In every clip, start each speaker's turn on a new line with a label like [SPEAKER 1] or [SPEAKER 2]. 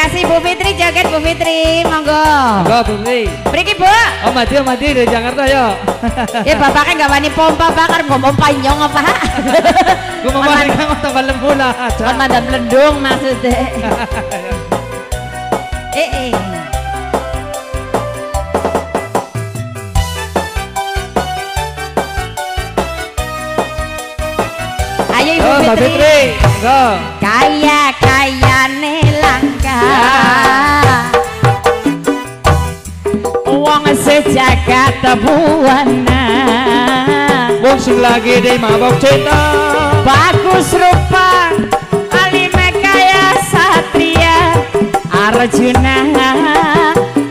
[SPEAKER 1] kasih Bu Fitri, joget Bu Fitri, monggo.
[SPEAKER 2] Monggo Bu Fitri.
[SPEAKER 1] Mriki Bu.
[SPEAKER 2] Oh maju dari Jakarta ya.
[SPEAKER 1] Ya bapaknya nggak wani pompa bakar ngomong panyong apa?
[SPEAKER 2] Gue mau main kang tambah lembola.
[SPEAKER 1] Kan mandan melendung maksudnya. Ayo Ibu
[SPEAKER 2] Mbak Fitri, monggo.
[SPEAKER 1] Kaya nelangka. Wong sejagat buana.
[SPEAKER 2] Wong sing lagi di mabok cinta.
[SPEAKER 1] Bagus rupa, alime kaya satria Arjuna.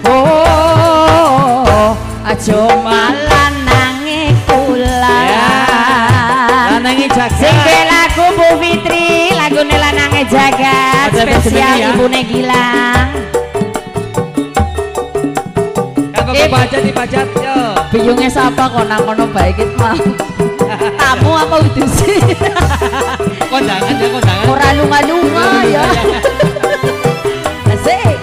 [SPEAKER 1] Oh, cuma lanange kula.
[SPEAKER 2] Lanange jagat.
[SPEAKER 1] Sing lagu Bu Fitri, lagune lanange jagat. Spesial ibune Gilang.
[SPEAKER 2] Pajat dipajat yo.
[SPEAKER 1] Biyunge sapa kok nang kono bae iki mah. Tamu apa udah sih?
[SPEAKER 2] Kondangan ya kondangan.
[SPEAKER 1] Ora lunga-lunga ya. Asik.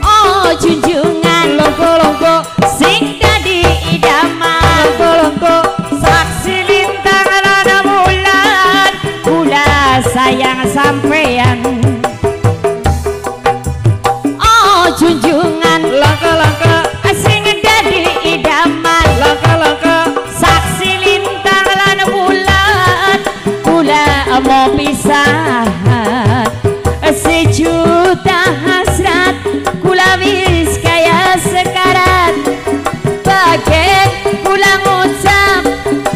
[SPEAKER 1] Oh junjungan longko-longko sing dadi idaman. Longko-longko saksi lintang ana bulan. Kula sayang sampeyan. Junjungan langka-langka sing dadi idaman, langka-langka saksi lintang lan bulan. Kula mau pisahan sejuta hasrat. Kula wis kaya sekarat, bagen kula ngucap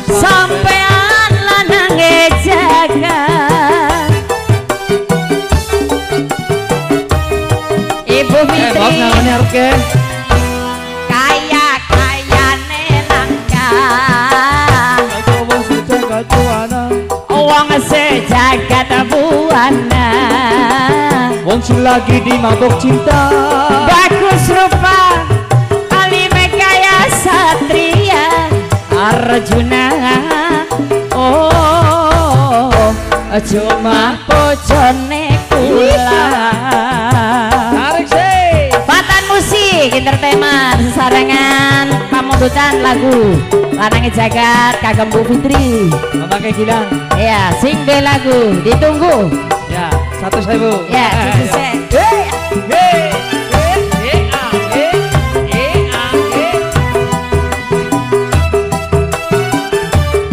[SPEAKER 1] sampean lanange jagat. Ibu Fitri kaya nelangka. Wong sejagat buana.
[SPEAKER 2] Wong sing lagi di mabok cinta.
[SPEAKER 1] Bagus rupa, alime kaya satria Arjuna. Oh, cuma bojone kula. Entertainment sesarengan pamundutan lagu lanange jagat kagem Bu Fitri
[SPEAKER 2] memakai Gilang.
[SPEAKER 1] Ya single lagu ditunggu
[SPEAKER 2] ya 1.000
[SPEAKER 1] ya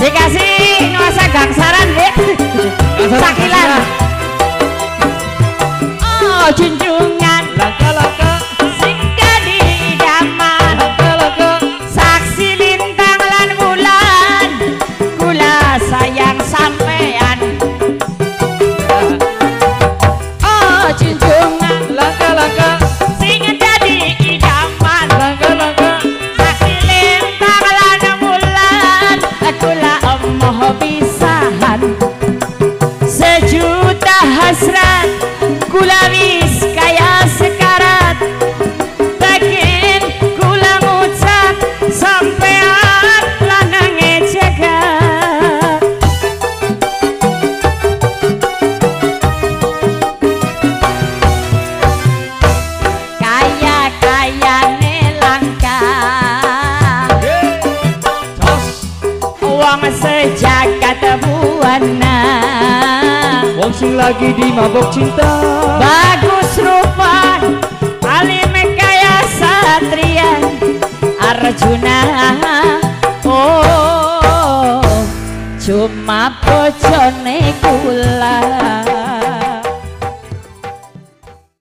[SPEAKER 1] dikasih nuasa gangsaran sakilan. Oh junjungan langka-langka sayang sampean. Oh junjungan langka-langka sing dadi idaman, langka-langka saksi lintang lan bulan. Kula emoh pisahan sejuta hasrat. Kula wis kaya sekarat, bagen kula ngucap sampean lanange jagat. Wong sejagat buana.
[SPEAKER 2] Wong sing lagi di mabok cinta.
[SPEAKER 1] Bagus rupa, alime kaya satria Arjuna. Oh, cuma bojone kula.